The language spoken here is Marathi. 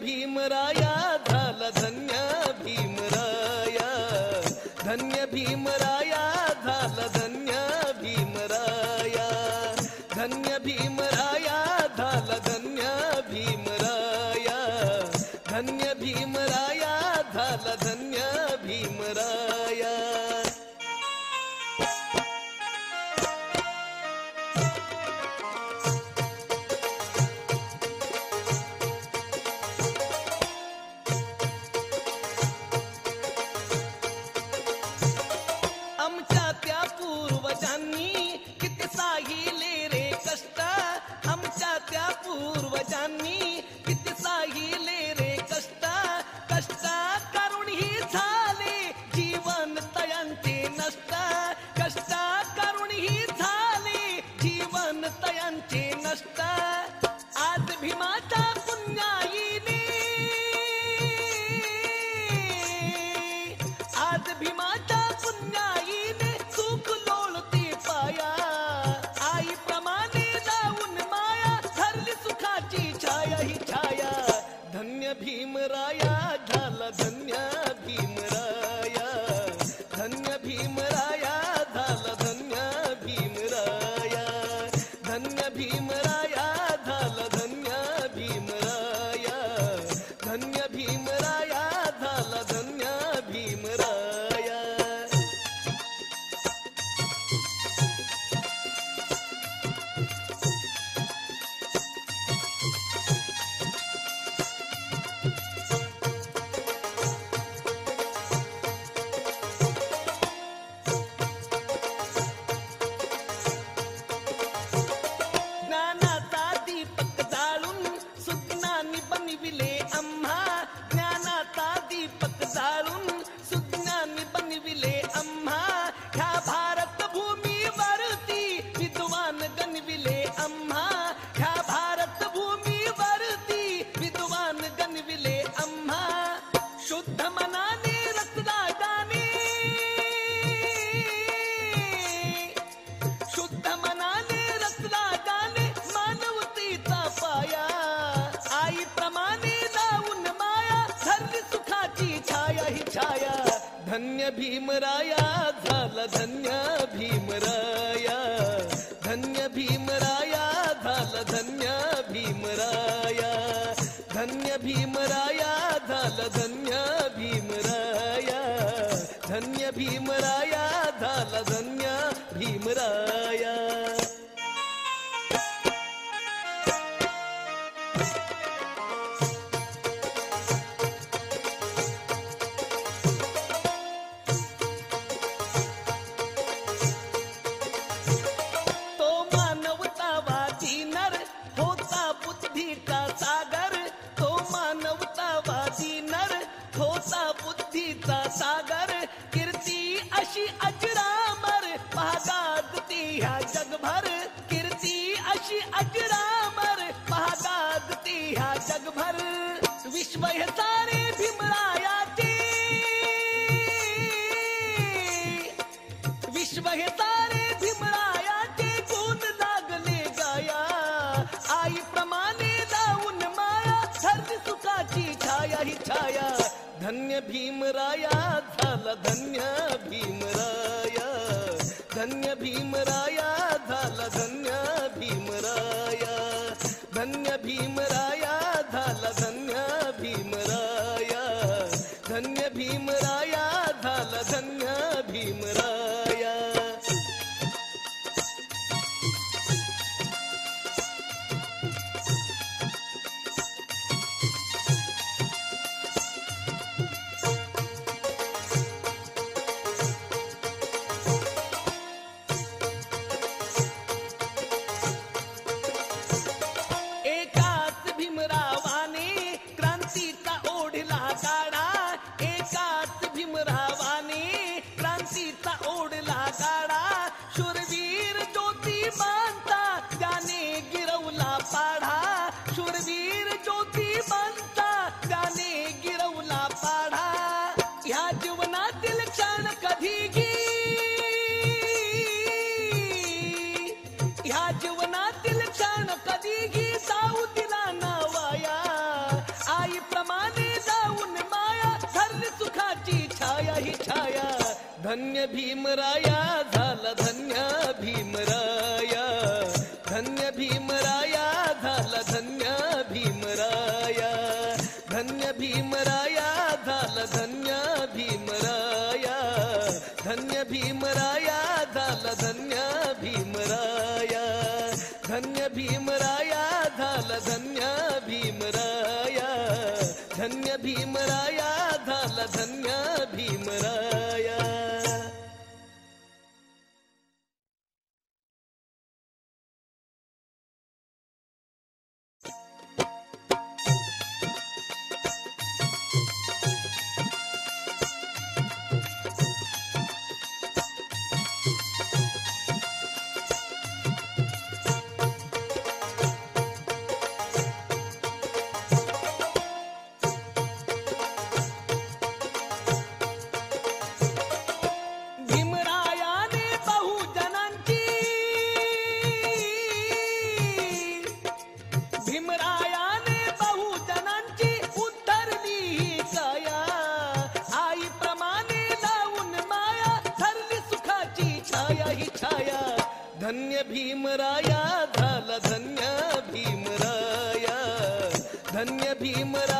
भीमराया झाला धन्य भीमराया, धन्य भीमराया झाला धन्य भीमराया, धन्य भीमराया झाला धन्य भीमराया, धन्य भीमराया झाला धन्य भीमराया. आमच्या त्या पूर्वजांनी किती साहिले रे कष्ट, आमच्या त्या पूर्वजांनी किती साहिले रे कष्ट, कष्ट करून ही झाले जीवन तयांचे नष्ट, कष्ट करून ही झाले जीवन तयांचे नष्ट. आज भीमाच्या पुण्याईने, आज भीमाच्या पुण्याईने सुख लोळते पाया, आईप्रमाणे जाऊन माया धरली सुखाची छाया ही छाया. धन्य भीमराया झाला धन्य भीमराया, धन्य भीमराया झाला धन्य भीमराया, धन्य भीमराया झाला धन्य भीमराया, धन्य भीमराया झाला धन्य भीमराया. ज्ञानाचा दीपक जाळून सुज्ञानी बनविले आम्हा, ज्ञानाचा दीपक जाळून सुज्ञानी बनविले आम्हा. ह्या भारत भूमीवरती विद्वान गणविले आम्हा, ह्या भारत भूमीवरती विद्वान गणविले आम्हा. शुद्ध मनाने रसराजाने, शुद्ध मनाने रसराजाने मानवतेचा पाया, आईप्रमाणे जाऊन माया धरली सुखाची छाया ही छाया. धन्य भीमराया झाला धन्य भीमराया, धन्य भीमराया झाला धन्य भीमराया, धन्य भीमराया झाला धन्य भीमराया, धन्य भीमराया झाला धन्य भीमराया. तो मानवतावादी नर होता बुद्धीचा सागर, तो मानवतावादी नर होता बुद्धीचा सागर. कीर्ती अशी अजरामर महागाजती ह्या जगभर, कीर्ती अशी अजरामर महागाजती ह्या जगभर. विश्व हे सारे भीमरायाचे, विश्व हे सारे भीमरायाचे गुण लागले गाया, आईप्रमाणे जाऊन माया धरली सुखाची छाया ही छाया. धन्य भीमराया झाला धन्य भीमराया, धन्य भीमराया झाला धन्य भीमराया, धन्य भीमराया झाला धन्य भीमराया, धन्य भीमराया झाला धन्य भीमराया. एकाच भीमरावाने क्रांतीचा ओढला काढा, एकाच भीमरावाने क्रांतीचा ओढला काढा. शूरवीर ज्योतिबांचा त्याने गिरवला पाढा, शूरवीर ज्योतिबांचा त्याने गिरवला पाढा. ह्या जीवनातील क्षण कधीही, ह्या जीवनातील क्षण कधीही जाऊ दिला ना वाया, आई छाया ही छाया. धन्य भीमराया झाला धन्य भीमराया. धन्य भीमराया झाला धन्य भीमराया. धन्य भीमराया झाला धन्य भीमराया. धन्य भीमराया झाला धन्य भीमराया. धन्य भीमराया झाला धन्य भीमराया. धन्य भीमराया झाला धन्य भीमराया. भीमरायाने बहुजनांची उद्धरली ही काया. आईप्रमाणे लावून माया धरली सुखाची छाया ही छाया. धन्य भीमराया झाला धन्य भीमराया. धन्य भीमराया